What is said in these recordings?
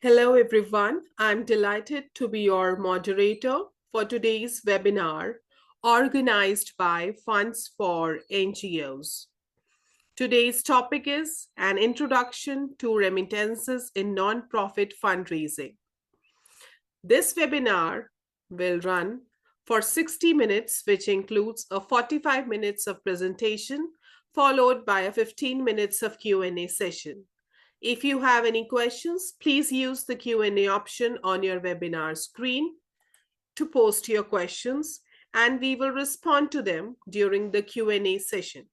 Hello, everyone. I'm delighted to be your moderator for today's webinar organized by Funds for NGOs. Today's topic is an introduction to remittances in nonprofit fundraising. This webinar will run for 60 minutes, which includes a 45 minutes of presentation followed by a 15 minutes of Q&A session. If you have any questions, please use the Q&A option on your webinar screen to post your questions, and we will respond to them during the Q&A session.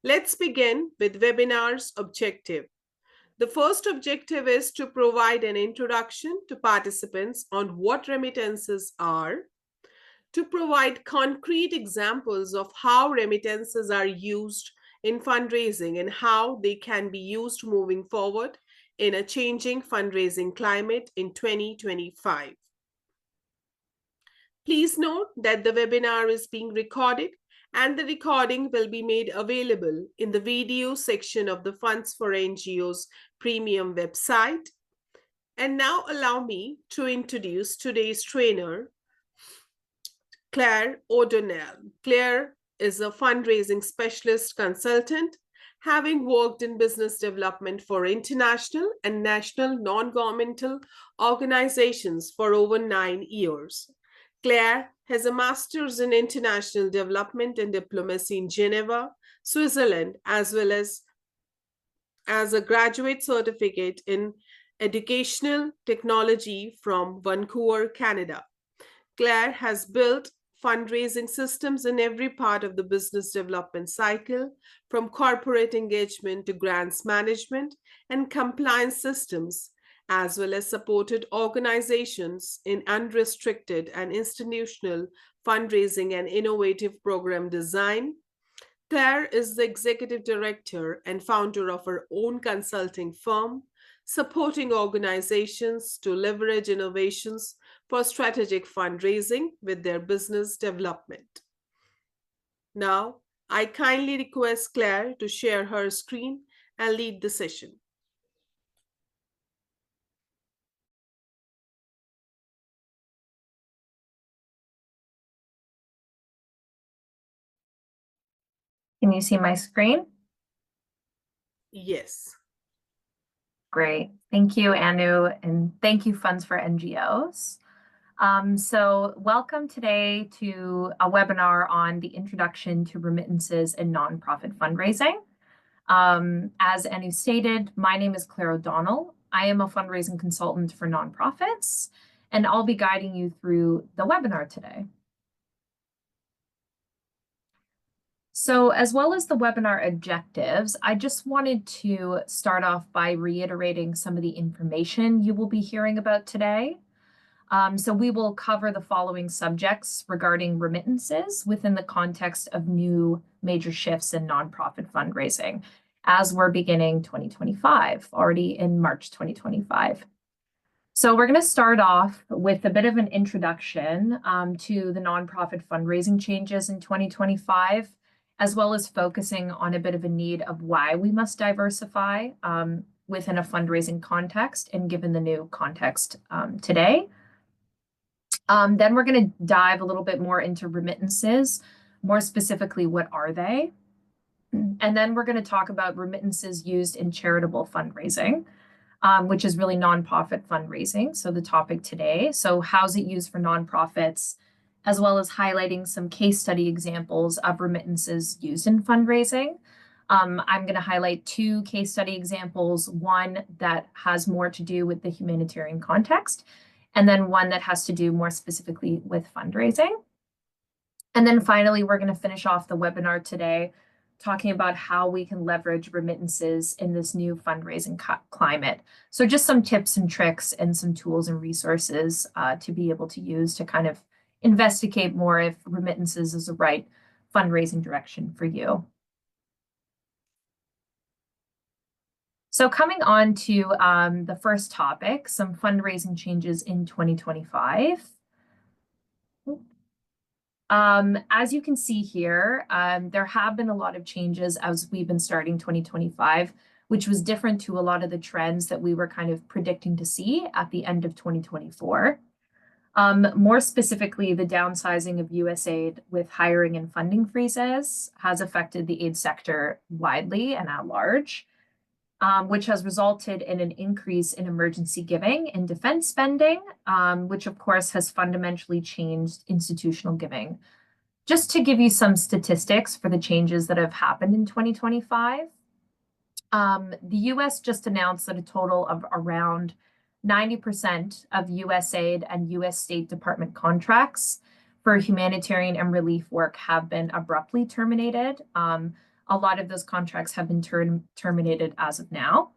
Let's begin with webinar's objective. The first objective is to provide an introduction to participants on what remittances are, to provide concrete examples of how remittances are used in fundraising and how they can be used moving forward in a changing fundraising climate in 2025. Please note that the webinar is being recorded and the recording will be made available in the video section of the Funds for NGOs premium website. And now allow me to introduce today's trainer, Claire O'Donnell. Claire is a fundraising specialist consultant, having worked in business development for international and national non-governmental organizations for over 9 years. Claire has a master's in international development and diplomacy in Geneva, Switzerland, as well as a graduate certificate in educational technology from Vancouver, Canada. Claire has built fundraising systems in every part of the business development cycle, from corporate engagement to grants management and compliance systems, as well as supported organizations in unrestricted and institutional fundraising and innovative program design. Claire is the executive director and founder of her own consulting firm, supporting organizations to leverage innovations for strategic fundraising with their business development. Now, I kindly request Claire to share her screen and lead the session. Can you see my screen? Yes. Great. Thank you, Anu, and thank you, Funds for NGOs. So welcome today to a webinar on the introduction to remittances in nonprofit fundraising. As Anu stated, my name is Claire O'Donnell. I am a fundraising consultant for nonprofits, and I'll be guiding you through the webinar today. So as well as the webinar objectives, I just wanted to start off by reiterating some of the information you will be hearing about today. So we will cover the following subjects regarding remittances within the context of new major shifts in nonprofit fundraising as we're beginning 2025, already in March 2025. So we're going to start off with a bit of an introduction to the nonprofit fundraising changes in 2025, as well as focusing on a bit of a need of why we must diversify within a fundraising context and given the new context today. Then we're going to dive a little bit more into remittances, more specifically, what are they? And then we're going to talk about remittances used in charitable fundraising, which is really nonprofit fundraising. So the topic today. So how's it used for nonprofits, as well as highlighting some case study examples of remittances used in fundraising. I'm going to highlight 2 case study examples, one that has more to do with the humanitarian context, and then one that has to do more specifically with fundraising. And then finally, we're going to finish off the webinar today talking about how we can leverage remittances in this new fundraising climate. So just some tips and tricks and some tools and resources to be able to use to kind of investigate more if remittances is the right fundraising direction for you. So coming on to the first topic, some fundraising changes in 2025. As you can see here, there have been a lot of changes as we've been starting 2025 which was different to a lot of the trends that we were kind of predicting to see at the end of 2024. More specifically, the downsizing of USAID with hiring and funding freezes has affected the aid sector widely and at large, which has resulted in an increase in emergency giving and defense spending, which of course has fundamentally changed institutional giving. Just to give you some statistics for the changes that have happened in 2025, the US just announced that a total of around 90% of USAID and US State Department contracts for humanitarian and relief work have been abruptly terminated. A lot of those contracts have been terminated as of now.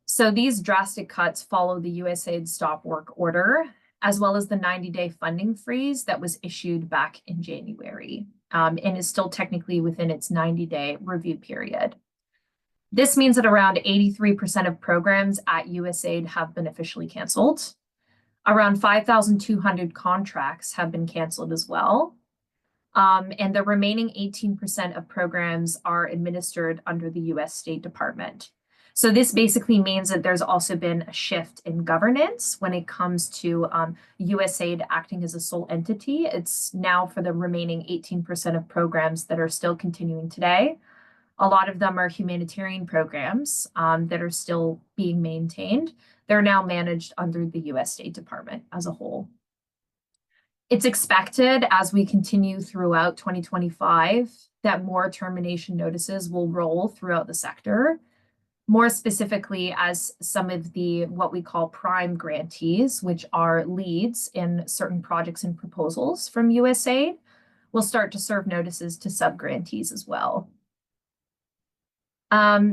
So these drastic cuts follow the USAID stop work order, as well as the 90-day funding freeze that was issued back in January, and is still technically within its 90-day review period. This means that around 83% of programs at USAID have been officially canceled. Around 5,200 contracts have been canceled as well. And the remaining 18% of programs are administered under the US State Department. So this basically means that there's also been a shift in governance when it comes to USAID acting as a sole entity. It's now for the remaining 18% of programs that are still continuing today. A lot of them are humanitarian programs that are still being maintained. They're now managed under the US State Department as a whole. It's expected as we continue throughout 2025 that more termination notices will roll throughout the sector. More specifically, as some of the what we call prime grantees, which are leads in certain projects and proposals from USAID, will start to serve notices to sub-grantees as well.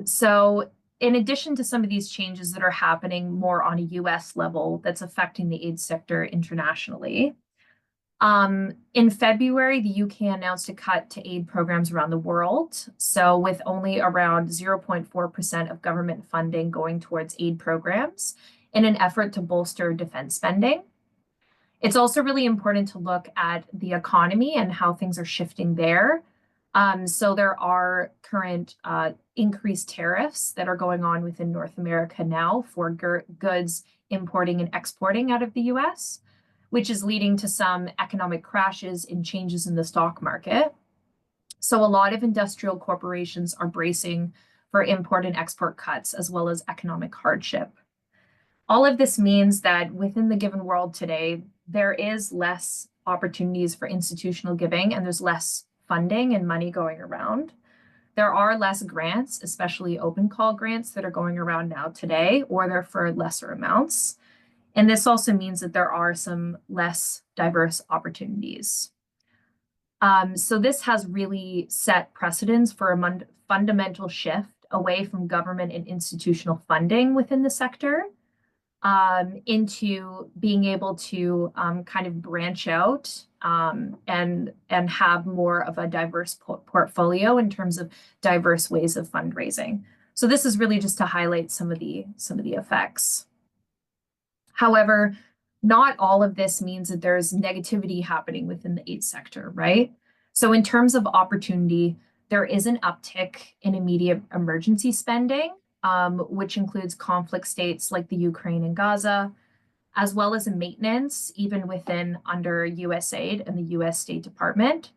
So in addition to some of these changes that are happening more on a US level that's affecting the aid sector internationally, in February, the UK announced a cut to aid programs around the world. So with only around 0.4% of government funding going towards aid programs in an effort to bolster defense spending. It's also really important to look at the economy and how things are shifting there. So there are current increased tariffs that are going on within North America now for goods importing and exporting out of the US, which is leading to some economic crashes and changes in the stock market. So a lot of industrial corporations are bracing for import and export cuts, as well as economic hardship. All of this means that within the given world today, there is less opportunities for institutional giving, and there's less funding and money going around. There are less grants, especially open call grants that are going around now today, or they're for lesser amounts. And this also means that there are some less diverse opportunities. So this has really set precedents for a fundamental shift away from government and institutional funding within the sector into being able to kind of branch out and have more of a diverse portfolio in terms of diverse ways of fundraising. So this is really just to highlight some of the effects. However, not all of this means that there's negativity happening within the aid sector, right? So in terms of opportunity, there is an uptick in immediate emergency spending, which includes conflict states like the Ukraine and Gaza, as well as a maintenance, even within under USAID and the US State Department,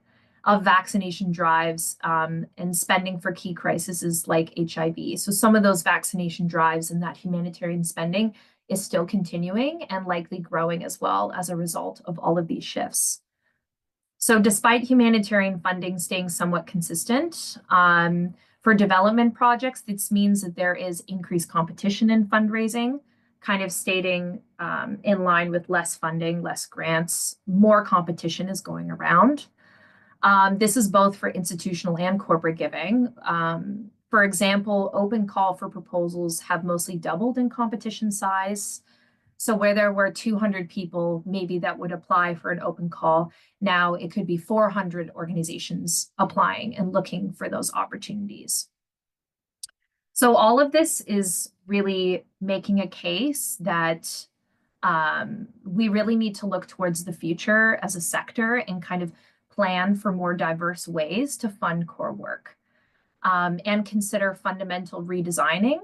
of vaccination drives and spending for key crises like HIV. So some of those vaccination drives and that humanitarian spending is still continuing and likely growing as well as a result of all of these shifts. So despite humanitarian funding staying somewhat consistent, for development projects, this means that there is increased competition in fundraising, kind of stating in line with less funding, less grants, more competition is going around. This is both for institutional and corporate giving. For example, open call for proposals have mostly doubled in competition size. So where there were 200 people maybe that would apply for an open call, now it could be 400 organizations applying and looking for those opportunities. So all of this is really making a case that we really need to look towards the future as a sector and kind of plan for more diverse ways to fund core work. and consider fundamental redesigning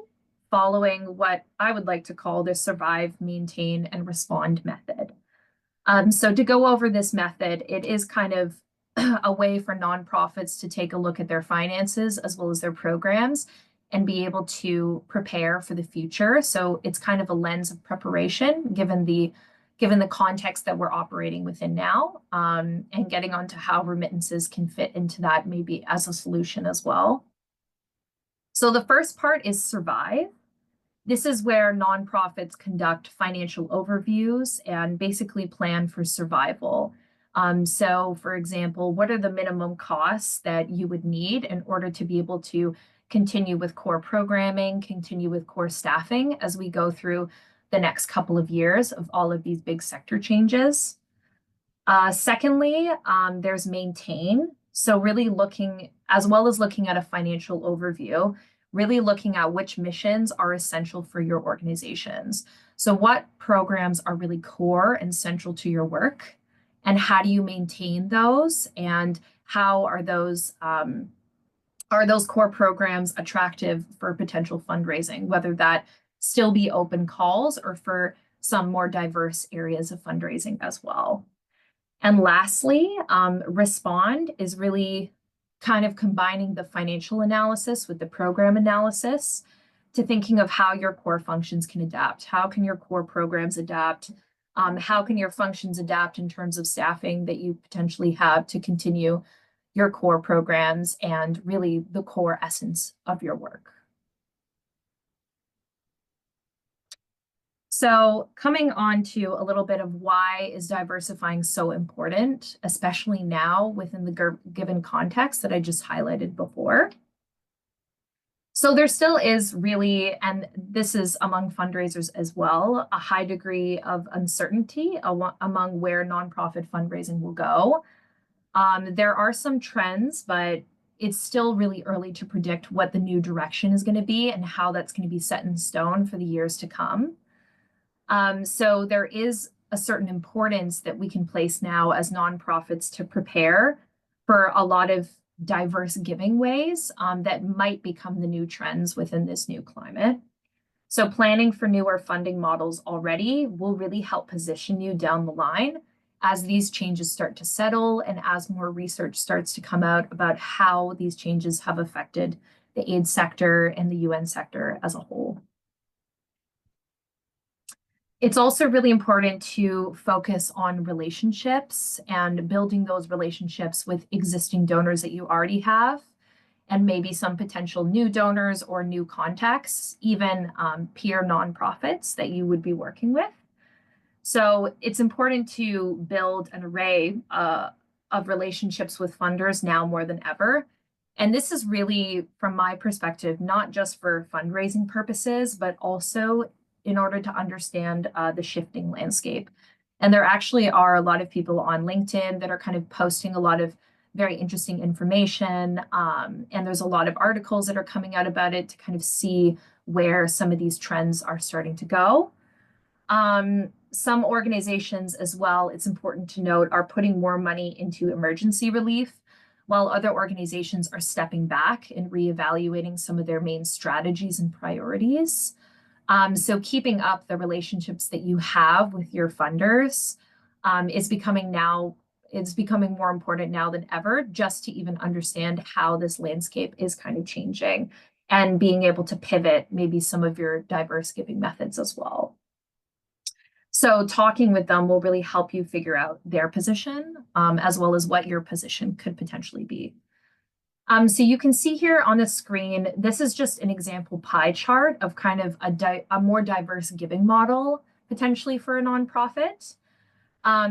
following what I would like to call the survive, maintain, and respond method. So to go over this method, it is kind of a way for nonprofits to take a look at their finances as well as their programs and be able to prepare for the future. So it's kind of a lens of preparation given the context that we're operating within now, and getting onto how remittances can fit into that maybe as a solution as well. So the first part is survive. This is where nonprofits conduct financial overviews and basically plan for survival. So for example, what are the minimum costs that you would need in order to be able to continue with core programming, continue with core staffing as we go through the next couple of years of all of these big sector changes. Secondly, there's maintain. So really looking, as well as looking at a financial overview, really looking at which missions are essential for your organizations. So what programs are really core and central to your work, and how do you maintain those, and how are those core programs attractive for potential fundraising, whether that still be open calls or for some more diverse areas of fundraising as well. And lastly, respond is really kind of combining the financial analysis with the program analysis to thinking of how your core functions can adapt. How can your core programs adapt? How can your functions adapt in terms of staffing that you potentially have to continue your core programs and really the core essence of your work? So coming on to a little bit of why is diversifying so important, especially now within the given context that I just highlighted before. So there still is really, and this is among fundraisers as well, a high degree of uncertainty among where nonprofit fundraising will go. There are some trends, but it's still really early to predict what the new direction is going to be and how that's going to be set in stone for the years to come. So there is a certain importance that we can place now as nonprofits to prepare for a lot of diverse giving ways that might become the new trends within this new climate. So planning for newer funding models already will really help position you down the line as these changes start to settle and as more research starts to come out about how these changes have affected the aid sector and the UN sector as a whole. It's also really important to focus on relationships and building those relationships with existing donors that you already have, and maybe some potential new donors or new contacts, even peer nonprofits that you would be working with. So it's important to build an array of relationships with funders now more than ever. And this is really, from my perspective, not just for fundraising purposes, but also in order to understand the shifting landscape. And there actually are a lot of people on LinkedIn that are kind of posting a lot of very interesting information. And there's a lot of articles that are coming out about it to kind of see where some of these trends are starting to go. Some organizations as well, it's important to note, are putting more money into emergency relief, while other organizations are stepping back and reevaluating some of their main strategies and priorities. So keeping up the relationships that you have with your funders is becoming more important now than ever, just to even understand how this landscape is kind of changing and being able to pivot maybe some of your diverse giving methods as well. So talking with them will really help you figure out their position, as well as what your position could potentially be. So you can see here on the screen, this is just an example pie chart of kind of a more diverse giving model, potentially for a nonprofit.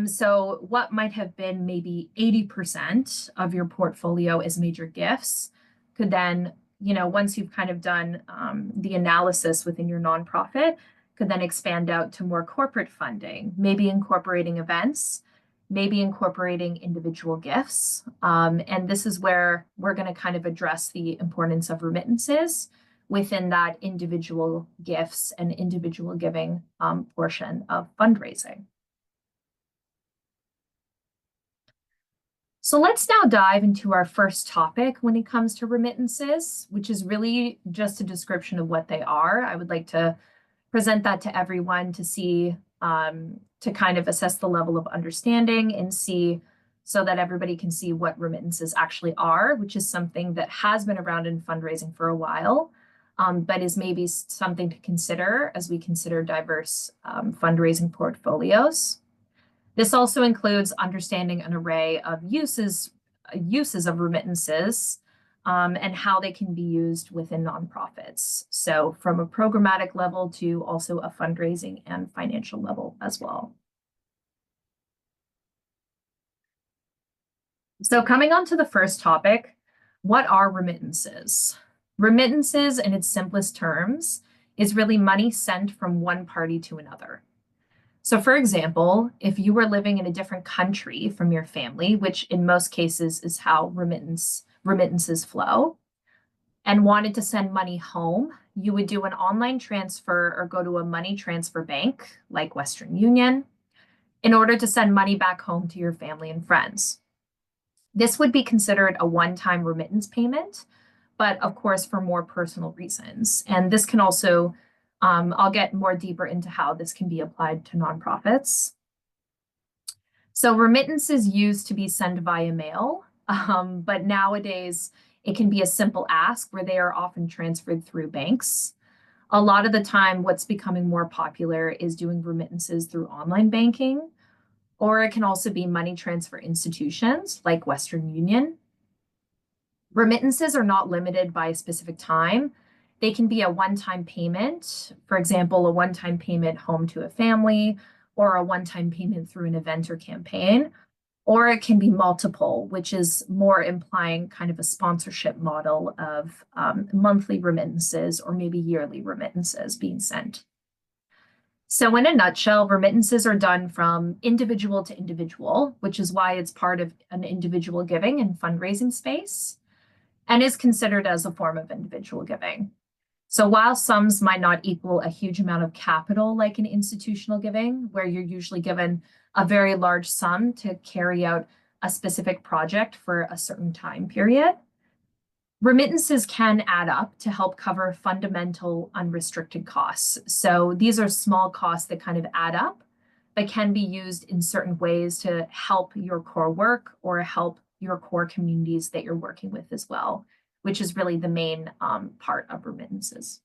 So what might have been maybe 80% of your portfolio as major gifts could then, once you've kind of done the analysis within your nonprofit, could then expand out to more corporate funding, maybe incorporating events, maybe incorporating individual gifts. And this is where we're going to kind of address the importance of remittances within that individual gifts and individual giving portion of fundraising. So let's now dive into our first topic when it comes to remittances, which is really just a description of what they are. I would like to present that to everyone to see, to kind of assess the level of understanding and see so that everybody can see what remittances actually are, which is something that has been around in fundraising for a while, but is maybe something to consider as we consider diverse fundraising portfolios. This also includes understanding an array of uses of remittances and how they can be used within nonprofits. So from a programmatic level to also a fundraising and financial level as well. So coming on to the first topic, what are remittances? Remittances in its simplest terms is really money sent from one party to another. So for example, if you were living in a different country from your family, which in most cases is how remittances flow, and wanted to send money home, you would do an online transfer or go to a money transfer bank like Western Union in order to send money back home to your family and friends. This would be considered a one-time remittance payment, but of course for more personal reasons. And this can also, I'll get more deeper into how this can be applied to nonprofits. So remittances used to be sent via mail, but nowadays it can be a simple ask where they are often transferred through banks. A lot of the time, what's becoming more popular is doing remittances through online banking, or it can also be money transfer institutions like Western Union. Remittances are not limited by a specific time. They can be a one-time payment, for example, a one-time payment home to a family, or a one-time payment through an event or campaign, or it can be multiple, which is more implying kind of a sponsorship model of monthly remittances or maybe yearly remittances being sent. So in a nutshell, remittances are done from individual to individual, which is why it's part of an individual giving and fundraising space, and is considered as a form of individual giving. So while sums might not equal a huge amount of capital like in institutional giving, where you're usually given a very large sum to carry out a specific project for a certain time period, remittances can add up to help cover fundamental unrestricted costs. So these are small costs that kind of add up, but can be used in certain ways to help your core work or help your core communities that you're working with as well, which is really the main part of remittances.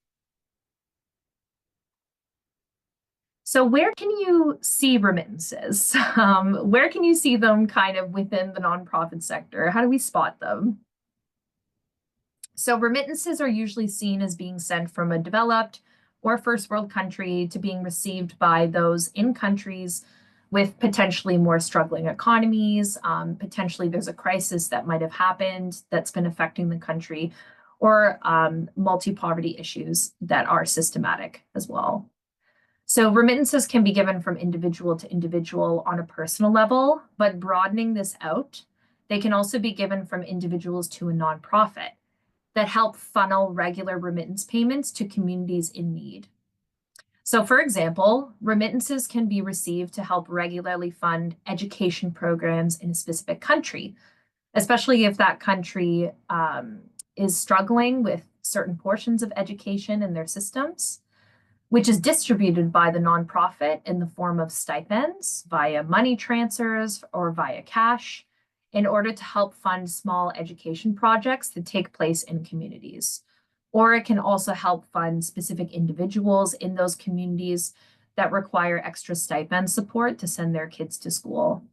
So where can you see remittances? Where can you see them kind of within the nonprofit sector? How do we spot them? So remittances are usually seen as being sent from a developed or first world country to being received by those in countries with potentially more struggling economies. Potentially there's a crisis that might have happened that's been affecting the country, or multi-poverty issues that are systematic as well. So remittances can be given from individual to individual on a personal level, but broadening this out, they can also be given from individuals to a nonprofit that help funnel regular remittance payments to communities in need. So for example, remittances can be received to help regularly fund education programs in a specific country, especially if that country is struggling with certain portions of education in their systems, which is distributed by the nonprofit in the form of stipends via money transfers or via cash in order to help fund small education projects that take place in communities. Or it can also help fund specific individuals in those communities that require extra stipend support to send their kids to school.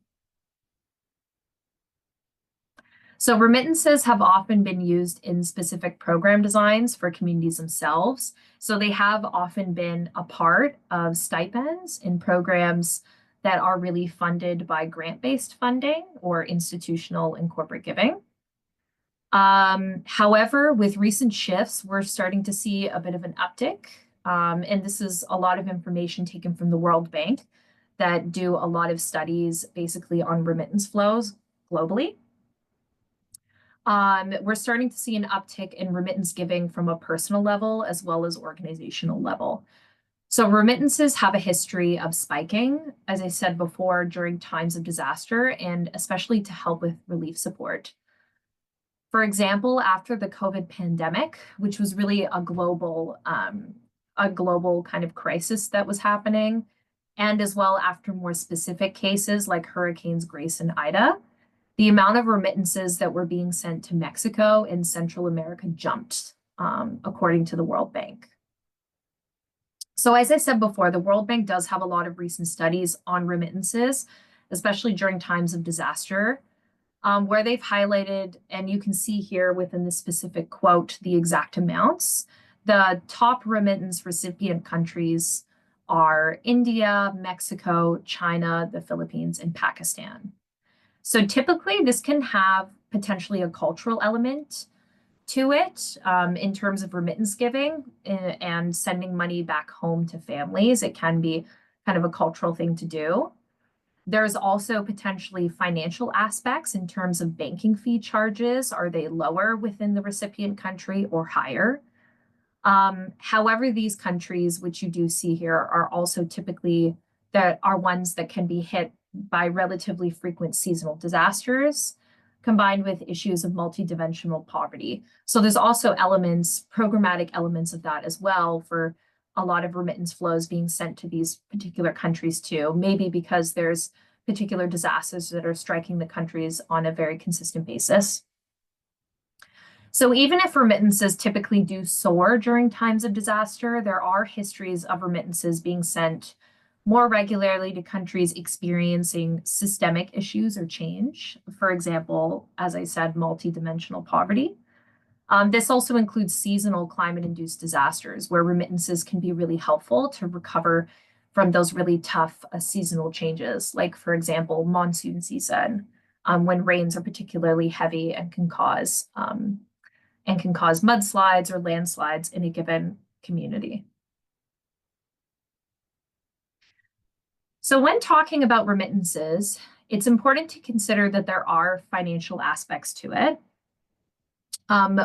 So remittances have often been used in specific program designs for communities themselves. So they have often been a part of stipends in programs that are really funded by grant-based funding or institutional and corporate giving. However, with recent shifts, we're starting to see a bit of an uptick. And this is a lot of information taken from the World Bank that do a lot of studies basically on remittance flows globally. We're starting to see an uptick in remittance giving from a personal level as well as organizational level. So remittances have a history of spiking, as I said before, during times of disaster and especially to help with relief support. For example, after the COVID pandemic, which was really a global kind of crisis that was happening, and as well after more specific cases like Hurricanes Grace and Ida, the amount of remittances that were being sent to Mexico and Central America jumped, according to the World Bank. So as I said before, the World Bank does have a lot of recent studies on remittances, especially during times of disaster, where they've highlighted, and you can see here within the specific quote, the exact amounts. The top remittance recipient countries are India, Mexico, China, the Philippines, and Pakistan. So typically this can have potentially a cultural element to it, in terms of remittance giving and sending money back home to families. It can be kind of a cultural thing to do. There's also potentially financial aspects in terms of banking fee charges. Are they lower within the recipient country or higher? However, these countries, which you do see here, are also typically that are ones that can be hit by relatively frequent seasonal disasters, combined with issues of multidimensional poverty. So there's also elements, programmatic elements of that as well for a lot of remittance flows being sent to these particular countries too, maybe because there's particular disasters that are striking the countries on a very consistent basis. So even if remittances typically do soar during times of disaster, there are histories of remittances being sent more regularly to countries experiencing systemic issues or change. For example, as I said, multidimensional poverty. This also includes seasonal climate-induced disasters where remittances can be really helpful to recover from those really tough seasonal changes, like, for example, monsoon season, when rains are particularly heavy and can cause mudslides or landslides in a given community. So when talking about remittances, it's important to consider that there are financial aspects to it,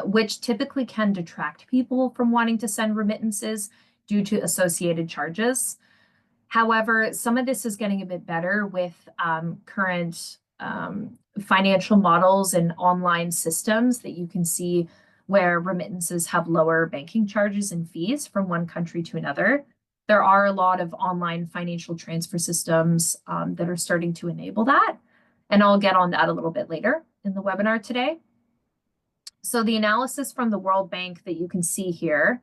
which typically can detract people from wanting to send remittances due to associated charges. However, some of this is getting a bit better with current financial models and online systems that you can see where remittances have lower banking charges and fees from one country to another. There are a lot of online financial transfer systems that are starting to enable that. And I'll get on that a little bit later in the webinar today. So the analysis from the World Bank that you can see here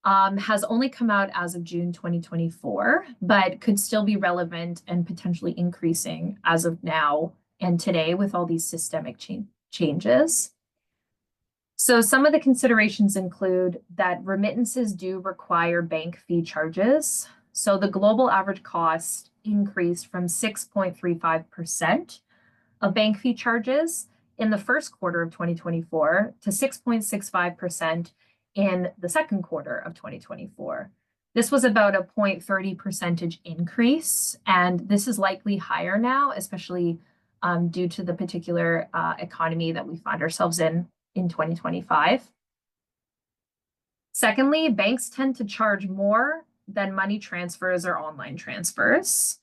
has only come out as of June 2024, but could still be relevant and potentially increasing as of now and today with all these systemic changes. So some of the considerations include that remittances do require bank fee charges. So the global average cost increased from 6.35% of bank fee charges in the first quarter of 2024 to 6.65% in the second quarter of 2024. This was about a 0.30 percentage increase, and this is likely higher now, especially due to the particular economy that we find ourselves in 2025. Secondly, banks tend to charge more than money transfers or online transfers.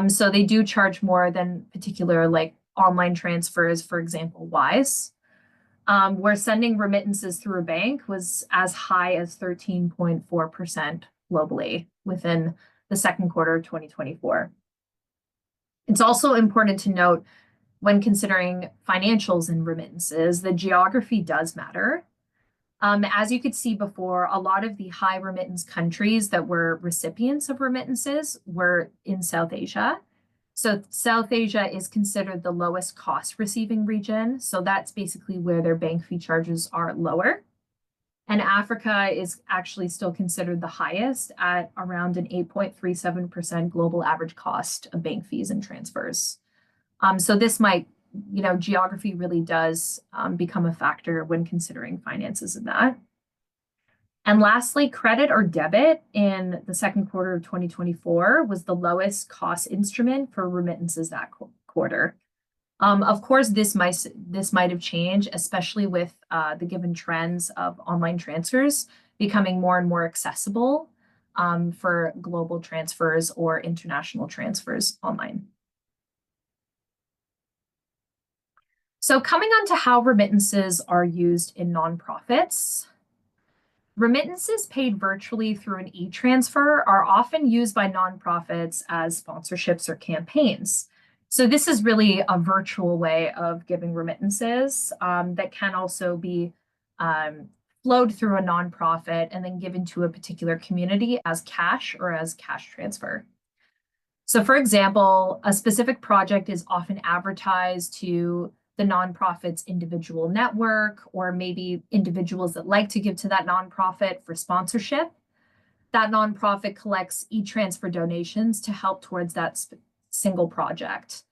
So they do charge more than particular like online transfers, for example, Wise. Where sending remittances through a bank was as high as 13.4% globally within the second quarter of 2024. It's also important to note when considering financials and remittances, the geography does matter. As you could see before, a lot of the high remittance countries that were recipients of remittances were in South Asia. So South Asia is considered the lowest cost receiving region. So that's basically where their bank fee charges are lower. And Africa is actually still considered the highest at around an 8.37% global average cost of bank fees and transfers. So this might, geography really does become a factor when considering finances in that. And lastly, credit or debit in the second quarter of 2024 was the lowest cost instrument for remittances that quarter. Of course, this might have changed, especially with the given trends of online transfers becoming more and more accessible for global transfers or international transfers online. So coming on to how remittances are used in nonprofits. Remittances paid virtually through an e-transfer are often used by nonprofits as sponsorships or campaigns. So this is really a virtual way of giving remittances that can also be flowed through a nonprofit and then given to a particular community as cash or as cash transfer. So for example, a specific project is often advertised to the nonprofit's individual network, or maybe individuals that like to give to that nonprofit for sponsorship. That nonprofit collects e-transfer donations to help towards that single project.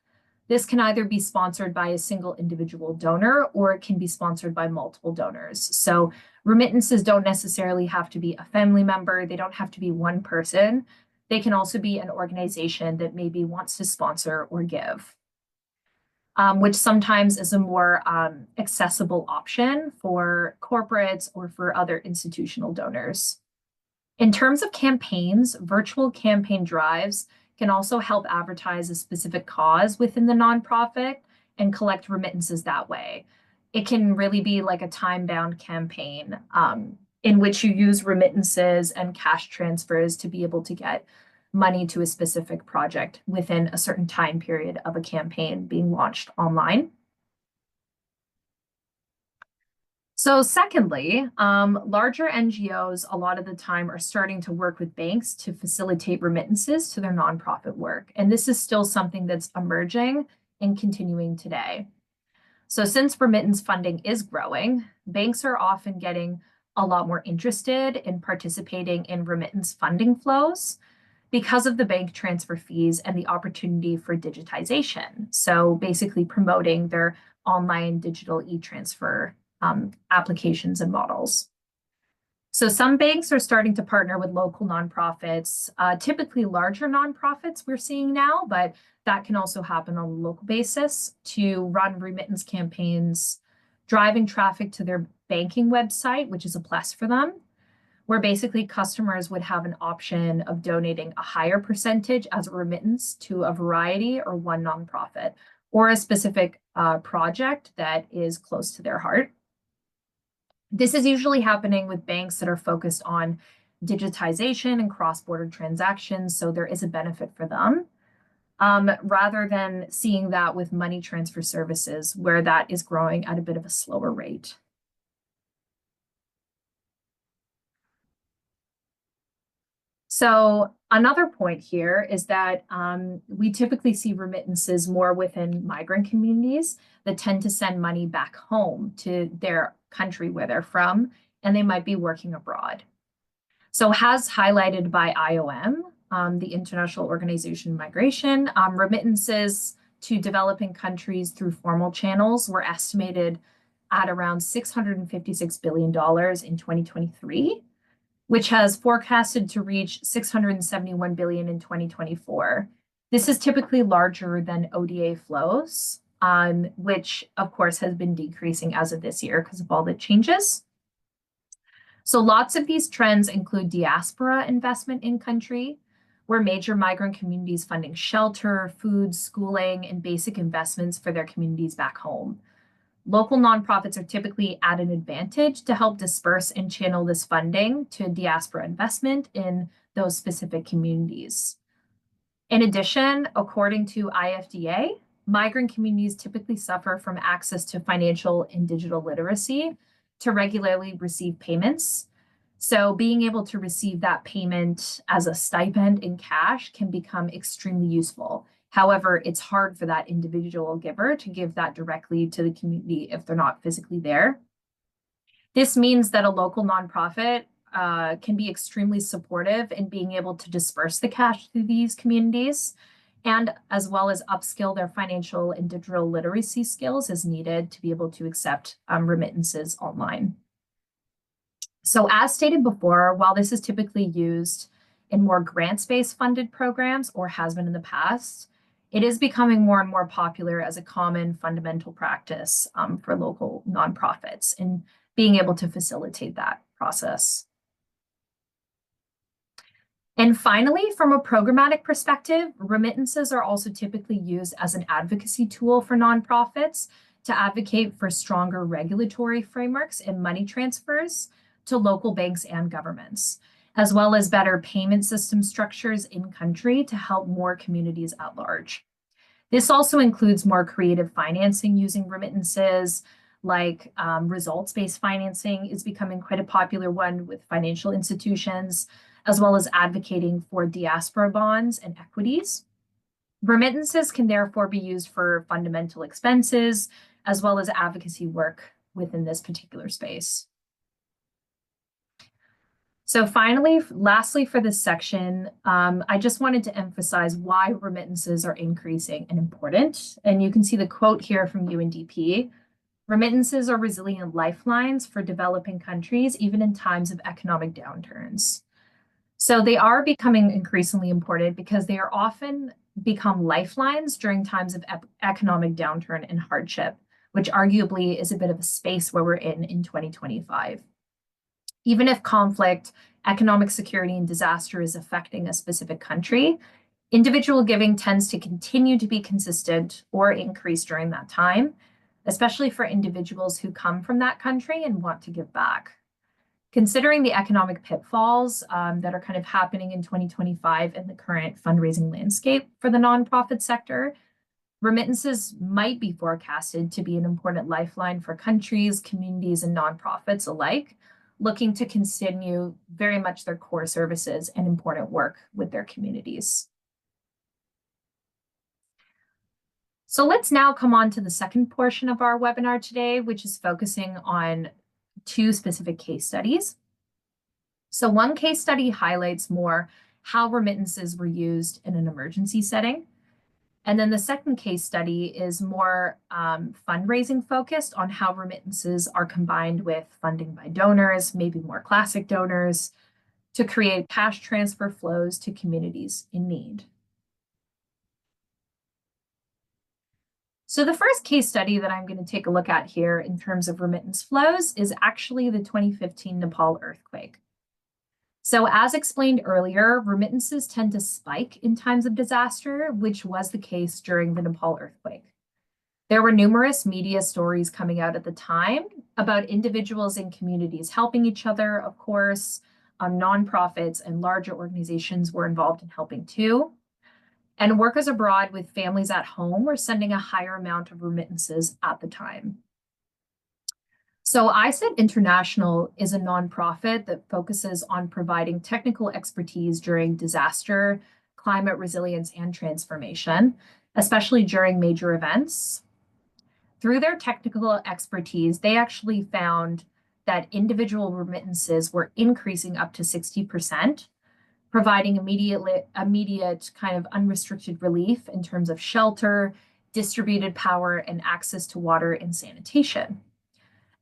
This can either be sponsored by a single individual donor, or it can be sponsored by multiple donors. So remittances don't necessarily have to be a family member. They don't have to be one person. They can also be an organization that maybe wants to sponsor or give. Which sometimes is a more accessible option for corporates or for other institutional donors. In terms of campaigns, virtual campaign drives can also help advertise a specific cause within the nonprofit and collect remittances that way. It can really be like a time-bound campaign in which you use remittances and cash transfers to be able to get money to a specific project within a certain time period of a campaign being launched online. So secondly, larger NGOs a lot of the time are starting to work with banks to facilitate remittances to their nonprofit work. And this is still something that's emerging and continuing today. So since remittance funding is growing, banks are often getting a lot more interested in participating in remittance funding flows because of the bank transfer fees and the opportunity for digitization. So basically promoting their online digital e-transfer applications and models. So some banks are starting to partner with local nonprofits, typically larger nonprofits we're seeing now, but that can also happen on a local basis to run remittance campaigns, driving traffic to their banking website, which is a plus for them, where basically customers would have an option of donating a higher percentage as a remittance to a variety or one nonprofit or a specific project that is close to their heart. This is usually happening with banks that are focused on digitization and cross-border transactions, so there is a benefit for them, rather than seeing that with money transfer services where that is growing at a bit of a slower rate. So another point here is that we typically see remittances more within migrant communities that tend to send money back home to their country where they're from, and they might be working abroad. So as highlighted by IOM, the International Organization of Migration, remittances to developing countries through formal channels were estimated at around $656 billion in 2023. Which has forecasted to reach 671 billion in 2024. This is typically larger than ODA flows, which of course has been decreasing as of this year because of all the changes. So lots of these trends include diaspora investment in country, where major migrant communities funding shelter, food, schooling, and basic investments for their communities back home. Local nonprofits are typically at an advantage to help disperse and channel this funding to diaspora investment in those specific communities. In addition, according to IFDA, migrant communities typically suffer from access to financial and digital literacy to regularly receive payments. So being able to receive that payment as a stipend in cash can become extremely useful. However, it's hard for that individual giver to give that directly to the community if they're not physically there. This means that a local nonprofit can be extremely supportive in being able to disperse the cash to these communities, and as well as upskill their financial and digital literacy skills as needed to be able to accept remittances online. So as stated before, while this is typically used in more grants-based funded programs or has been in the past, it is becoming more and more popular as a common fundamental practice for local nonprofits and being able to facilitate that process. And finally, from a programmatic perspective, remittances are also typically used as an advocacy tool for nonprofits to advocate for stronger regulatory frameworks and money transfers to local banks and governments, as well as better payment system structures in country to help more communities at large. This also includes more creative financing using remittances, like results-based financing is becoming quite a popular one with financial institutions, as well as advocating for diaspora bonds and equities. Remittances can therefore be used for fundamental expenses, as well as advocacy work within this particular space. So finally, lastly for this section, I just wanted to emphasize why remittances are increasing and important. And you can see the quote here from UNDP. Remittances are resilient lifelines for developing countries, even in times of economic downturns. So they are becoming increasingly important because they are often become lifelines during times of economic downturn and hardship, which arguably is a bit of a space where we're in 2025. Even if conflict, economic security, and disaster is affecting a specific country, individual giving tends to continue to be consistent or increase during that time, especially for individuals who come from that country and want to give back. Considering the economic pitfalls that are kind of happening in 2025 in the current fundraising landscape for the nonprofit sector, remittances might be forecasted to be an important lifeline for countries, communities, and nonprofits alike, looking to continue very much their core services and important work with their communities. So let's now come on to the second portion of our webinar today, which is focusing on two specific case studies. So one case study highlights more how remittances were used in an emergency setting. And then the second case study is more fundraising focused on how remittances are combined with funding by donors, maybe more classic donors, to create cash transfer flows to communities in need. So the first case study that I'm going to take a look at here in terms of remittance flows is actually the 2015 Nepal earthquake. So as explained earlier, remittances tend to spike in times of disaster, which was the case during the Nepal earthquake. There were numerous media stories coming out at the time about individuals and communities helping each other, of course. Nonprofits and larger organizations were involved in helping too. And workers abroad with families at home were sending a higher amount of remittances at the time. So ISET International is a nonprofit that focuses on providing technical expertise during disaster, climate resilience, and transformation, especially during major events. Through their technical expertise, they actually found that individual remittances were increasing up to 60%, providing immediate kind of unrestricted relief in terms of shelter, distributed power, and access to water and sanitation.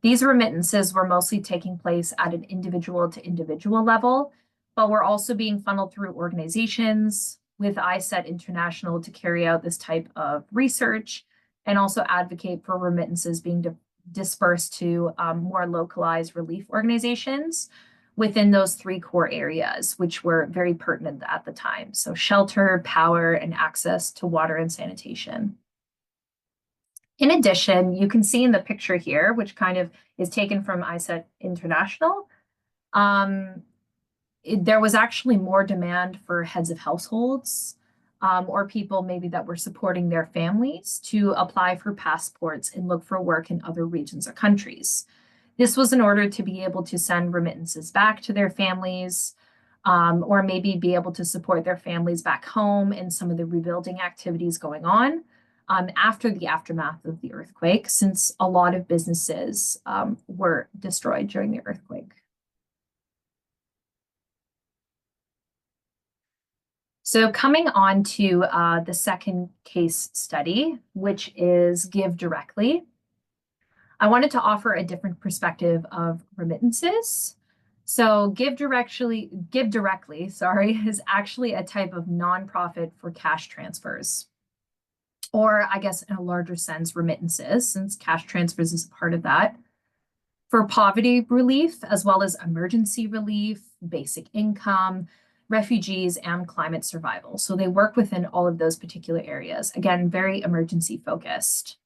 These remittances were mostly taking place at an individual to individual level, but were also being funneled through organizations with ISET International to carry out this type of research and also advocate for remittances being dispersed to more localized relief organizations within those three core areas, which were very pertinent at the time. So shelter, power, and access to water and sanitation. In addition, you can see in the picture here, which kind of is taken from ISET International, there was actually more demand for heads of households or people maybe that were supporting their families to apply for passports and look for work in other regions or countries. This was in order to be able to send remittances back to their families or maybe be able to support their families back home in some of the rebuilding activities going on after the aftermath of the earthquake, since a lot of businesses were destroyed during the earthquake. So coming on to the second case study, which is Give Directly. I wanted to offer a different perspective of remittances. So Give Directly, is actually a type of nonprofit for cash transfers, or I guess in a larger sense, remittances, since cash transfers is a part of that, for poverty relief, as well as emergency relief, basic income, refugees, and climate survival. So they work within all of those particular areas. Again, very emergency focused.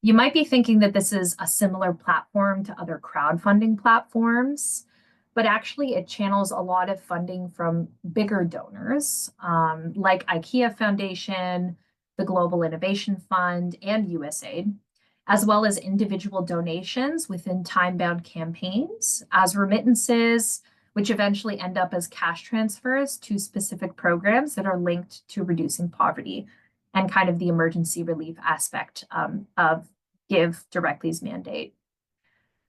You might be thinking that this is a similar platform to other crowdfunding platforms, but actually it channels a lot of funding from bigger donors like IKEA Foundation, the Global Innovation Fund, and USAID, as well as individual donations within time-bound campaigns as remittances, which eventually end up as cash transfers to specific programs that are linked to reducing poverty and kind of the emergency relief aspect of Give Directly's mandate.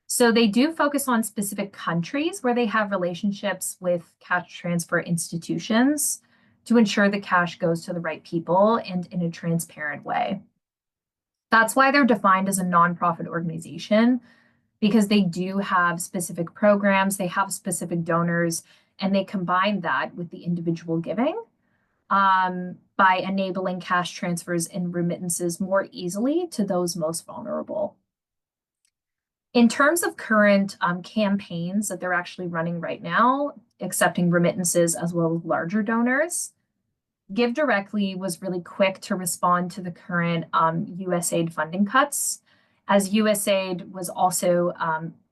So they do focus on specific countries where they have relationships with cash transfer institutions to ensure the cash goes to the right people and in a transparent way. That's why they're defined as a nonprofit organization, because they do have specific programs, they have specific donors, and they combine that with the individual giving by enabling cash transfers and remittances more easily to those most vulnerable. In terms of current campaigns that they're actually running right now, accepting remittances as well as larger donors, Give Directly was really quick to respond to the current USAID funding cuts, as USAID was also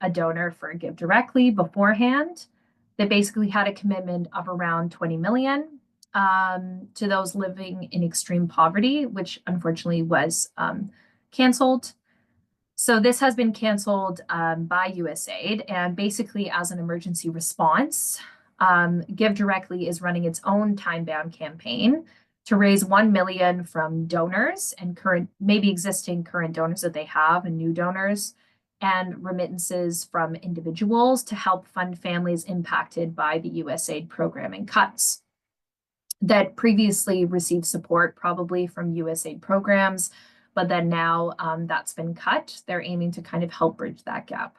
a donor for Give Directly beforehand. They basically had a commitment of around 20 million to those living in extreme poverty, which unfortunately was canceled. So this has been canceled by USAID, and basically as an emergency response, Give Directly is running its own time-bound campaign to raise 1 million from donors and maybe existing current donors that they have and new donors, and remittances from individuals to help fund families impacted by the USAID programming cuts that previously received support probably from USAID programs, but then now that's been cut. They're aiming to kind of help bridge that gap.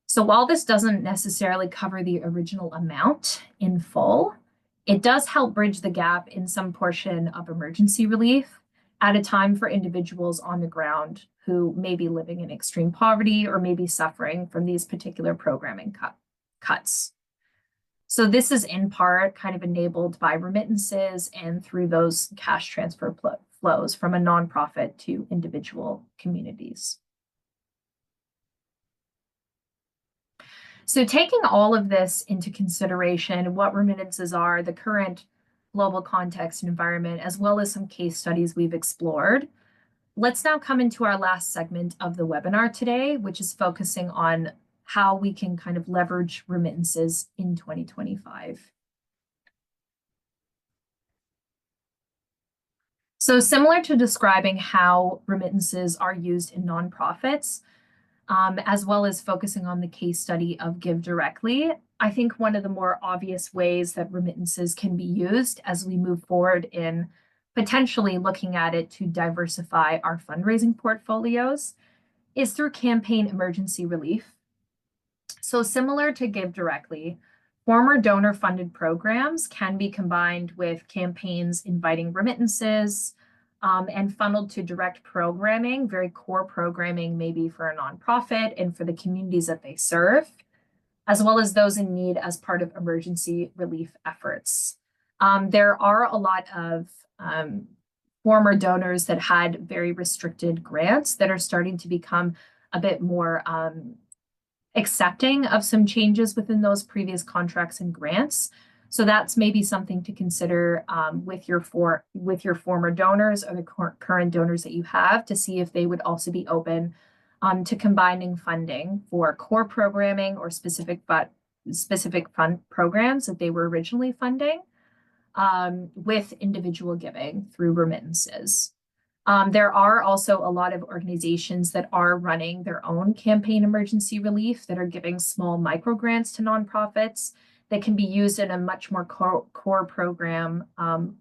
So while this doesn't necessarily cover the original amount in full, it does help bridge the gap in some portion of emergency relief at a time for individuals on the ground who may be living in extreme poverty or may be suffering from these particular programming cuts. So this is in part kind of enabled by remittances and through those cash transfer flows from a nonprofit to individual communities. So taking all of this into consideration, what remittances are, the current global context and environment, as well as some case studies we've explored, let's now come into our last segment of the webinar today, which is focusing on how we can kind of leverage remittances in 2025. So similar to describing how remittances are used in nonprofits, as well as focusing on the case study of Give Directly, I think one of the more obvious ways that remittances can be used as we move forward in potentially looking at it to diversify our fundraising portfolios is through campaign emergency relief. So similar to Give Directly, former donor-funded programs can be combined with campaigns inviting remittances and funneled to direct programming, very core programming maybe for a nonprofit and for the communities that they serve, as well as those in need as part of emergency relief efforts. There are a lot of former donors that had very restricted grants that are starting to become a bit more accepting of some changes within those previous contracts and grants. So that's maybe something to consider with your former donors or the current donors that you have to see if they would also be open to combining funding for core programming or specific fund programs that they were originally funding with individual giving through remittances. There are also a lot of organizations that are running their own campaign emergency relief that are giving small micro grants to nonprofits that can be used in a much more core program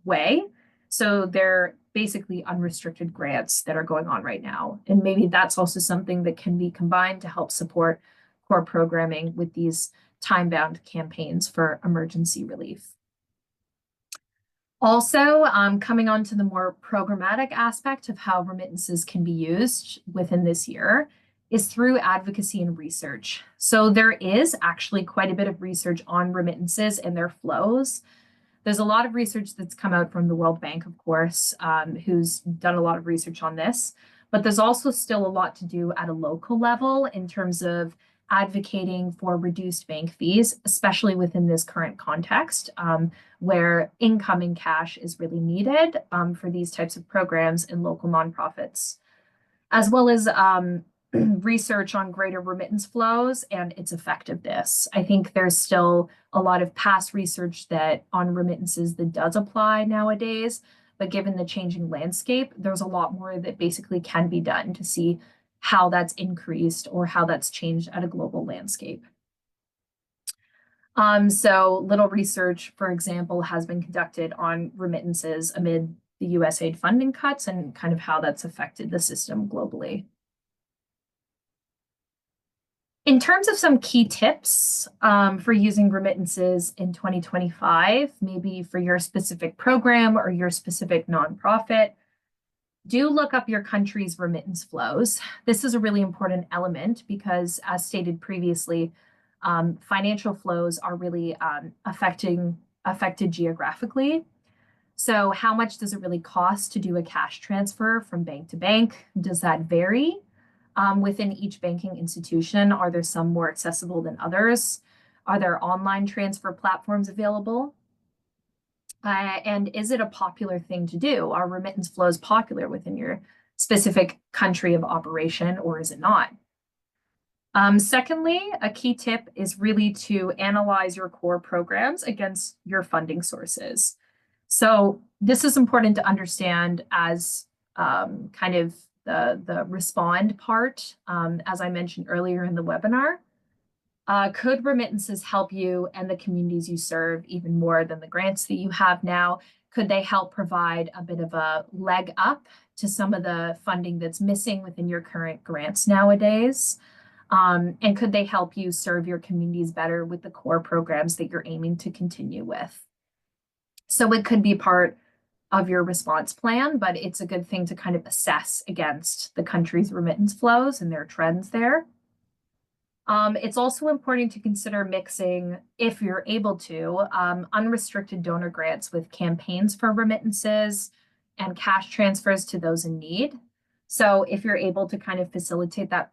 way. So they're basically unrestricted grants that are going on right now. And maybe that's also something that can be combined to help support core programming with these time-bound campaigns for emergency relief. Also, coming on to the more programmatic aspect of how remittances can be used within this year is through advocacy and research. So there is actually quite a bit of research on remittances and their flows. There's a lot of research that's come out from the World Bank, of course, who's done a lot of research on this. But there's also still a lot to do at a local level in terms of advocating for reduced bank fees, especially within this current context, where incoming cash is really needed for these types of programs in local nonprofits, as well as research on greater remittance flows and its effectiveness. I think there's still a lot of past research that on remittances that does apply nowadays, but given the changing landscape, there's a lot more that basically can be done to see how that's increased or how that's changed at a global landscape. So little research, for example, has been conducted on remittances amid the USAID funding cuts and kind of how that's affected the system globally. In terms of some key tips for using remittances in 2025, maybe for your specific program or your specific nonprofit, do look up your country's remittance flows. This is a really important element because, as stated previously, financial flows are really affected geographically. So how much does it really cost to do a cash transfer from bank to bank? Does that vary within each banking institution? Are there some more accessible than others? Are there online transfer platforms available? And is it a popular thing to do? Are remittance flows popular within your specific country of operation, or is it not? Secondly, a key tip is really to analyze your core programs against your funding sources. So this is important to understand as kind of the respond part, as I mentioned earlier in the webinar. Could remittances help you and the communities you serve even more than the grants that you have now? Could they help provide a bit of a leg up to some of the funding that's missing within your current grants nowadays? And could they help you serve your communities better with the core programs that you're aiming to continue with? So it could be part of your response plan, but it's a good thing to kind of assess against the country's remittance flows and their trends there. It's also important to consider mixing, if you're able to, unrestricted donor grants with campaigns for remittances and cash transfers to those in need. So if you're able to kind of facilitate that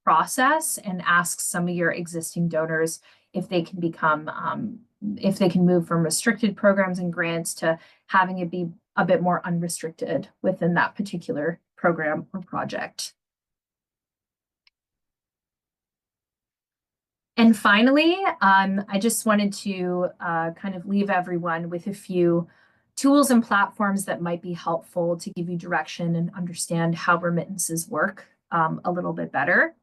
process and ask some of your existing donors if they can if they can move from restricted programs and grants to having it be a bit more unrestricted within that particular program or project. And finally, I just wanted to kind of leave everyone with a few tools and platforms that might be helpful to give you direction and understand how remittances work a little bit better.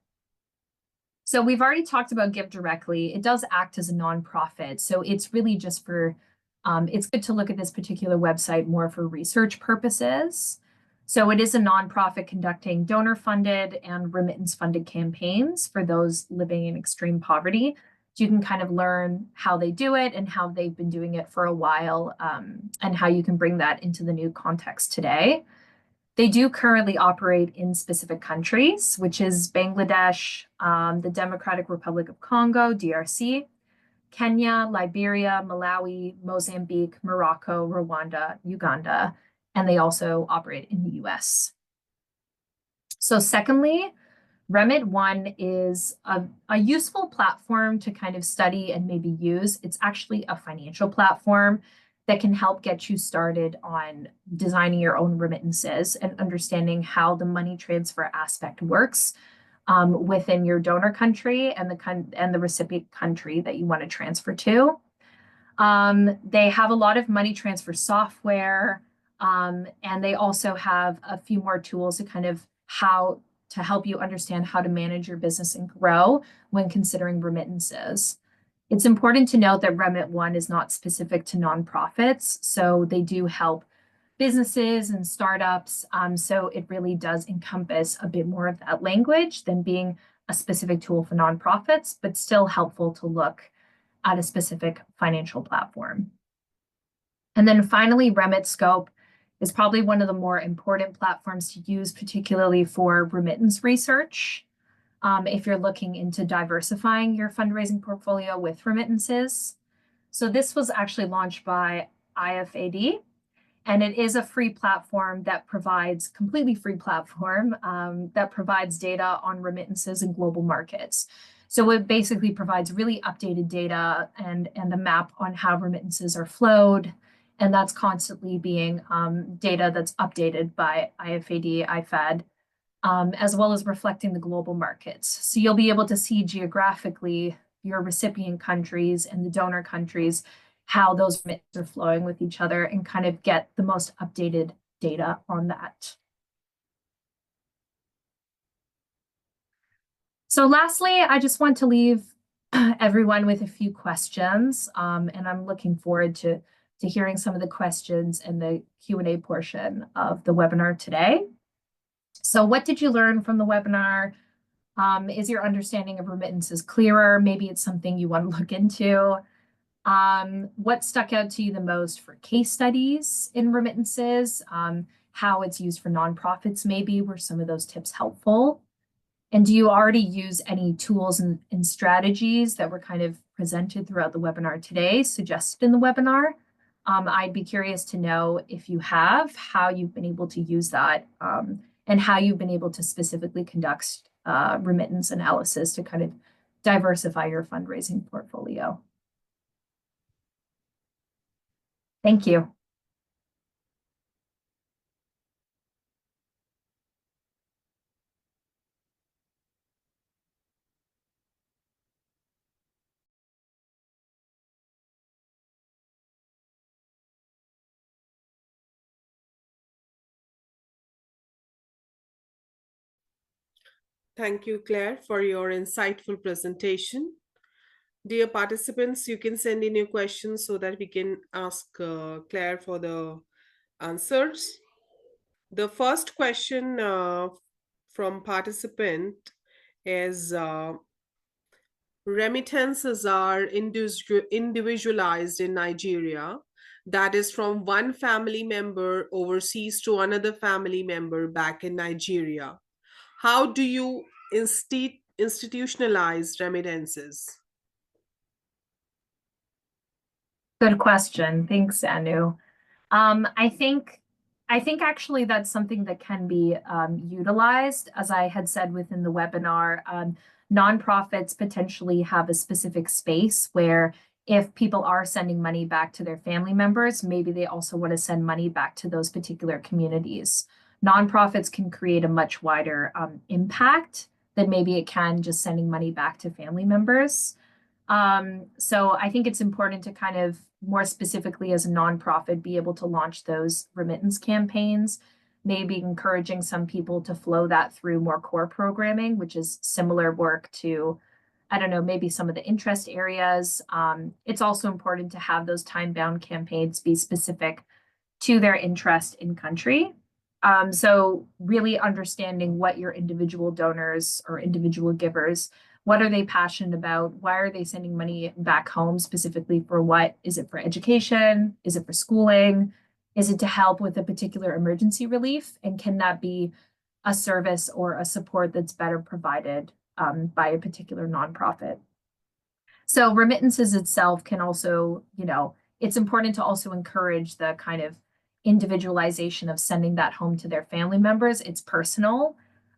So we've already talked about Give Directly. It does act as a nonprofit. So it's really just for, it's good to look at this particular website more for research purposes. So it is a nonprofit conducting donor-funded and remittance-funded campaigns for those living in extreme poverty. So you can kind of learn how they do it and how they've been doing it for a while, and how you can bring that into the new context today. They do currently operate in specific countries, which is Bangladesh, the Democratic Republic of Congo, DRC, Kenya, Liberia, Malawi, Mozambique, Morocco, Rwanda, Uganda, and they also operate in the US. So secondly, Remit1 is a useful platform to kind of study and maybe use. It's actually a financial platform that can help get you started on designing your own remittances and understanding how the money transfer aspect works within your donor country and the recipient country that you want to transfer to. They have a lot of money transfer software, and they also have a few more tools to kind of how to help you understand how to manage your business and grow when considering remittances. It's important to note that Remit1 is not specific to nonprofits, so they do help businesses and startups. So it really does encompass a bit more of that language than being a specific tool for nonprofits, but still helpful to look at a specific financial platform. And then finally, RemitScope is probably one of the more important platforms to use, particularly for remittance research. if you're looking into diversifying your fundraising portfolio with remittances. So this was actually launched by IFAD, and it is a free platform that provides completely free platform that provides data on remittances in global markets. So it basically provides really updated data and a map on how remittances are flowed. And that's constantly being data that's updated by IFAD, IFAD, as well as reflecting the global markets. So you'll be able to see geographically your recipient countries and the donor countries, how those remittances are flowing with each other, and kind of get the most updated data on that. So lastly, I just want to leave everyone with a few questions, and I'm looking forward to hearing some of the questions in the Q&A portion of the webinar today. So what did you learn from the webinar? Is your understanding of remittances clearer? Maybe it's something you want to look into. What stuck out to you the most for case studies in remittances? How it's used for nonprofits, maybe were some of those tips helpful? And do you already use any tools and strategies that were kind of presented throughout the webinar today, suggested in the webinar? I'd be curious to know if you have, how you've been able to use that, and how you've been able to specifically conduct remittance analysis to kind of diversify your fundraising portfolio. Thank you. Thank you, Claire, for your insightful presentation. Dear participants, you can send in your questions so that we can ask Claire for the answers. The first question from participant is remittances are individualized in Nigeria. That is from one family member overseas to another family member back in Nigeria. How do you institutionalize remittances? Good question. Thanks, Anu. I think actually that's something that can be utilized. As I had said within the webinar, nonprofits potentially have a specific space where if people are sending money back to their family members, maybe they also want to send money back to those particular communities. Nonprofits can create a much wider impact than maybe it can just sending money back to family members. So I think it's important to kind of more specifically as a nonprofit be able to launch those remittance campaigns, maybe encouraging some people to flow that through more core programming, which is similar work to, I don't know, maybe some of the interest areas. It's also important to have those time-bound campaigns be specific to their interest in country. So really understanding what your individual donors or individual givers, what are they passionate about? Why are they sending money back home specifically for what? Is it for education? Is it for schooling? Is it to help with a particular emergency relief? And can that be a service or a support that's better provided by a particular nonprofit? So remittances itself can also, it's important to also encourage the kind of individualization of sending that home to their family members. It's personal,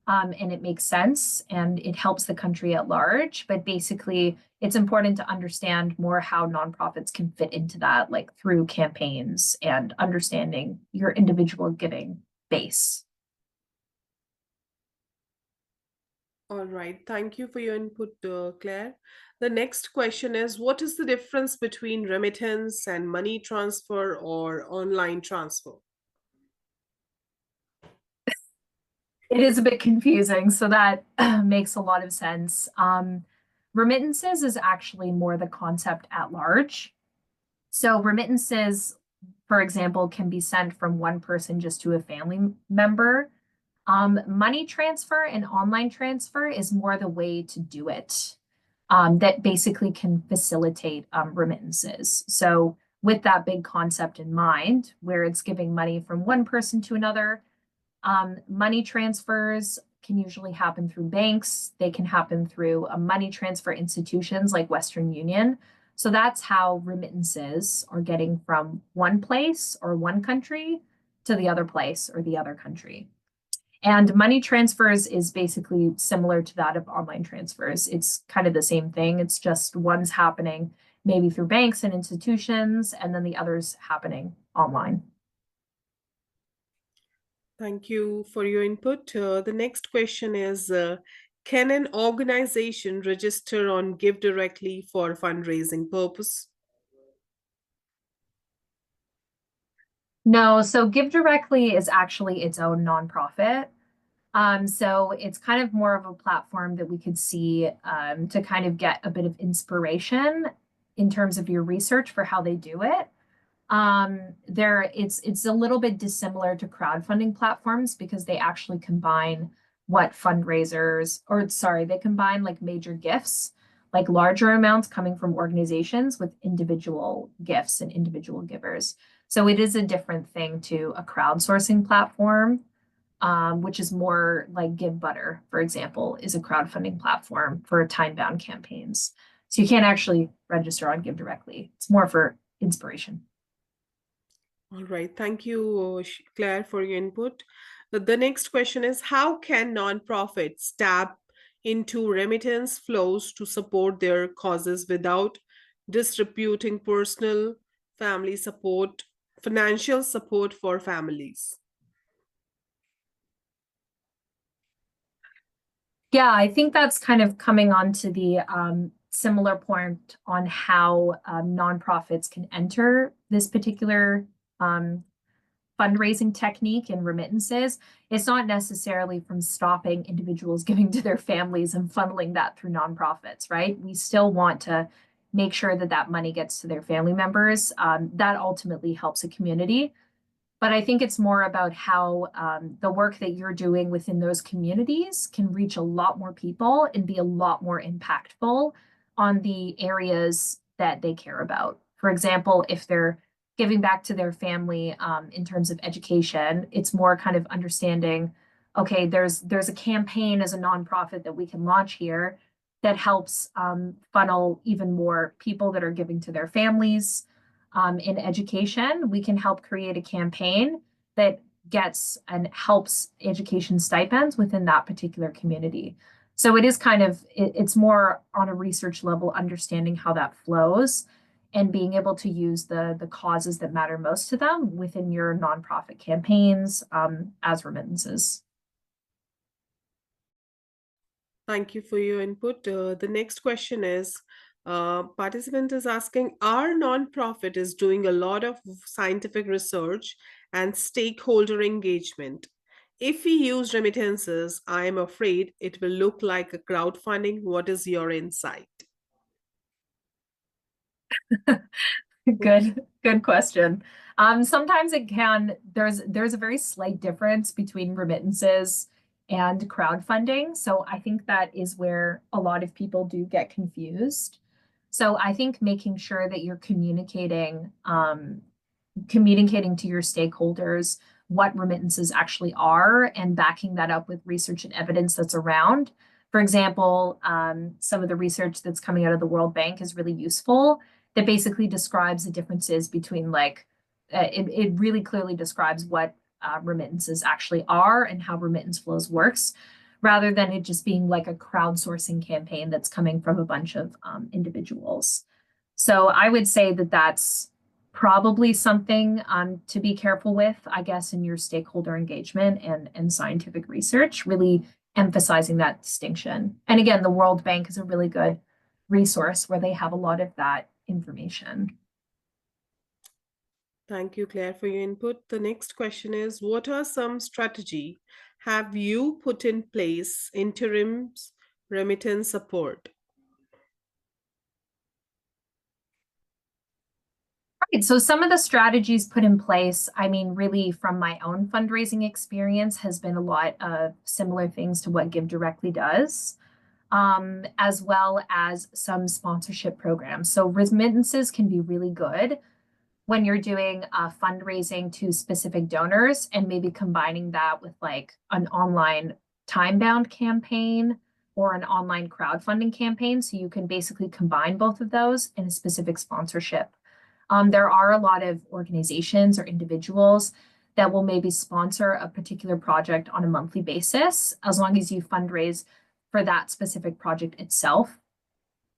and it makes sense, and it helps the country at large. But basically, it's important to understand more how nonprofits can fit into that, like through campaigns and understanding your individual giving base. All right. Thank you for your input, Claire. The next question is, what is the difference between remittance and money transfer or online transfer? It is a bit confusing, so that makes a lot of sense. Remittances is actually more the concept at large. So remittances, for example, can be sent from one person just to a family member. Money transfer and online transfer is more the way to do it, that basically can facilitate remittances. So with that big concept in mind, where it's giving money from one person to another, money transfers can usually happen through banks. They can happen through money transfer institutions like Western Union. So that's how remittances are getting from one place or one country to the other place or the other country. And money transfers is basically similar to that of online transfers. It's kind of the same thing. It's just one's happening maybe through banks and institutions, and then the other's happening online. Thank you for your input. The next question is, can an organization register on Give Directly for fundraising purpose? No, so Give Directly is actually its own nonprofit. So it's kind of more of a platform that we could see to kind of get a bit of inspiration in terms of your research for how they do it. It's a little bit dissimilar to crowdfunding platforms because they actually combine what fundraisers, or sorry, they combine like major gifts, like larger amounts coming from organizations with individual gifts and individual givers. So it is a different thing to a crowdsourcing platform, which is more like Give Butter, for example, is a crowdfunding platform for time-bound campaigns. So you can't actually register on Give Directly. It's more for inspiration. All right. Thank you, Claire, for your input. The next question is, how can nonprofits tap into remittance flows to support their causes without distributing personal family support, financial support for families? Yeah, I think that's kind of coming on to the similar point on how nonprofits can enter this particular um, fundraising technique and remittances. It's not necessarily from stopping individuals giving to their families and funneling that through nonprofits, right? We still want to make sure that that money gets to their family members. That ultimately helps a community. But I think it's more about how the work that you're doing within those communities can reach a lot more people and be a lot more impactful on the areas that they care about. For example, if they're giving back to their family in terms of education, it's more kind of understanding, okay, there's a campaign as a nonprofit that we can launch here that helps funnel even more people that are giving to their families in education. We can help create a campaign that gets and helps education stipends within that particular community. So it is kind of, it's more on a research level, understanding how that flows and being able to use the causes that matter most to them within your nonprofit campaigns as remittances. Thank you for your input. The next question is, participant is asking, our nonprofit is doing a lot of scientific research and stakeholder engagement. If we use remittances, I am afraid it will look like a crowdfunding. What is your insight? Good question. Sometimes it can, there's a very slight difference between remittances and crowdfunding. So I think that is where a lot of people do get confused. So I think making sure that you're communicating to your stakeholders what remittances actually are and backing that up with research and evidence that's around. For example, some of the research that's coming out of the World Bank is really useful that basically describes the differences between it really clearly describes what remittances actually are and how remittance flows works rather than it just being like a crowdsourcing campaign that's coming from a bunch of individuals. So I would say that that's probably something to be careful with, I guess, in your stakeholder engagement and scientific research, really emphasizing that distinction. And again, the World Bank is a really good resource where they have a lot of that information. Thank you, Claire, for your input. The next question is, what are some strategy have you put in place interims remittance support? Right. So some of the strategies put in place, I mean, really from my own fundraising experience, has been a lot of similar things to what Give Directly does, as well as some sponsorship programs. So remittances can be really good when you're doing fundraising to specific donors and maybe combining that with like an online time-bound campaign or an online crowdfunding campaign. So you can basically combine both of those in a specific sponsorship. There are a lot of organizations or individuals that will maybe sponsor a particular project on a monthly basis, as long as you fundraise for that specific project itself.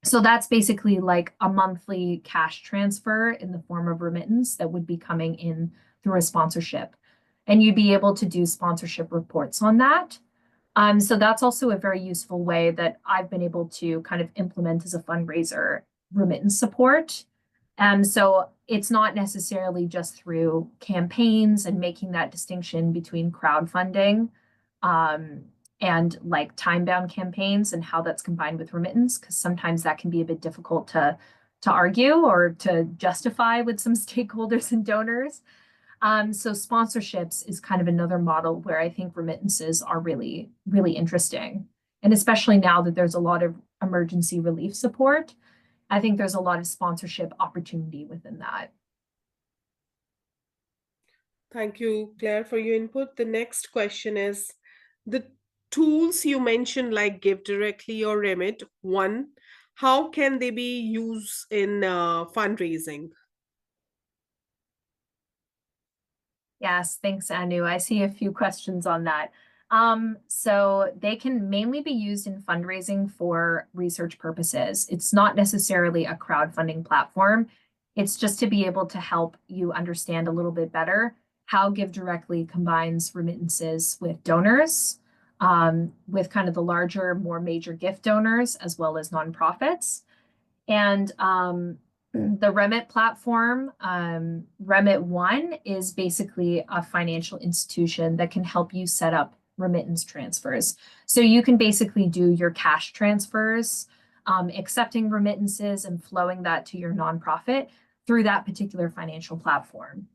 So that's basically like a monthly cash transfer in the form of remittance that would be coming in through a sponsorship. And you'd be able to do sponsorship reports on that. So that's also a very useful way that I've been able to kind of implement as a fundraiser remittance support. So it's not necessarily just through campaigns and making that distinction between crowdfunding and like time-bound campaigns and how that's combined with remittance, because sometimes that can be a bit difficult to argue or to justify with some stakeholders and donors. So sponsorships is kind of another model where I think remittances are really, really interesting. And especially now that there's a lot of emergency relief support, I think there's a lot of sponsorship opportunity within that. Thank you, Claire, for your input. The next question is the tools you mentioned, like Give Directly or Remit, one, how can they be used in fundraising? Yes, thanks, Anu. I see a few questions on that. So they can mainly be used in fundraising for research purposes. It's not necessarily a crowdfunding platform. It's just to be able to help you understand a little bit better how Give Directly combines remittances with donors, with kind of the larger, more major gift donors, as well as nonprofits. And the Remit platform, Remit One, is basically a financial institution that can help you set up remittance transfers. So you can basically do your cash transfers, accepting remittances and flowing that to your nonprofit through that particular financial platform.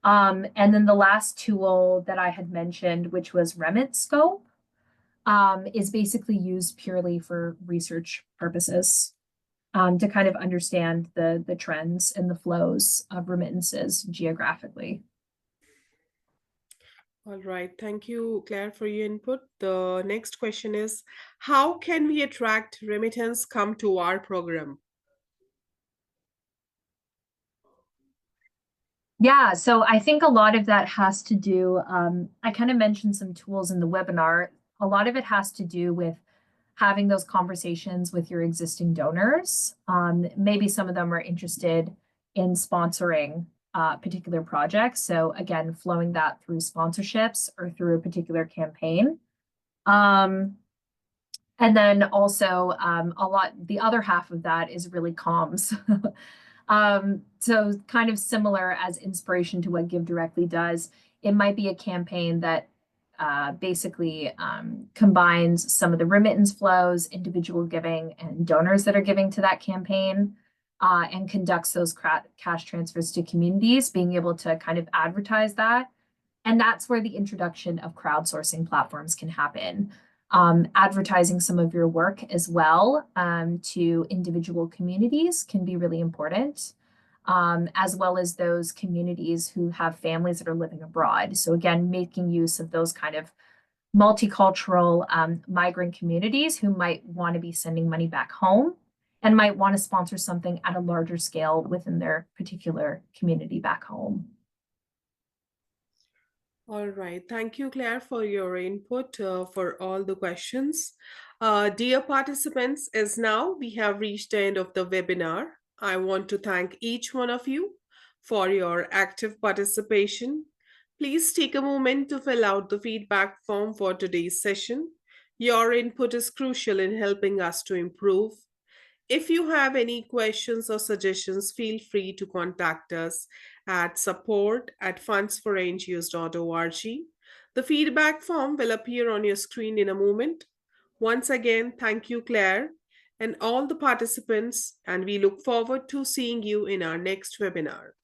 And then the last tool that I had mentioned, which was RemitScope, is basically used purely for research purposes. To kind of understand the trends and the flows of remittances geographically. All right. Thank you, Claire, for your input. The next question is, how can we attract remittance come to our program? Yeah, so I think a lot of that has to do, I kind of mentioned some tools in the webinar. A lot of it has to do with having those conversations with your existing donors. Maybe some of them are interested in sponsoring particular projects. So again, flowing that through sponsorships or through a particular campaign. And then also the other half of that is really comms. So kind of similar as inspiration to what Give Directly does. It might be a campaign that basically combines some of the remittance flows, individual giving, and donors that are giving to that campaign, and conducts those cash transfers to communities, being able to kind of advertise that. And that's where the introduction of crowdsourcing platforms can happen. Advertising some of your work as well to individual communities can be really important. As well as those communities who have families that are living abroad. So again, making use of those kind of multicultural migrant communities who might want to be sending money back home and might want to sponsor something at a larger scale within their particular community back home. All right. Thank you, Claire, for your input for all the questions. Dear participants, as now we have reached the end of the webinar, I want to thank each one of you for your active participation. Please take a moment to fill out the feedback form for today's session. Your input is crucial in helping us to improve. If you have any questions or suggestions, feel free to contact us at support@fundsforNGOs.org. The feedback form will appear on your screen in a moment. Once again, thank you, Claire, and all the participants, and we look forward to seeing you in our next webinar.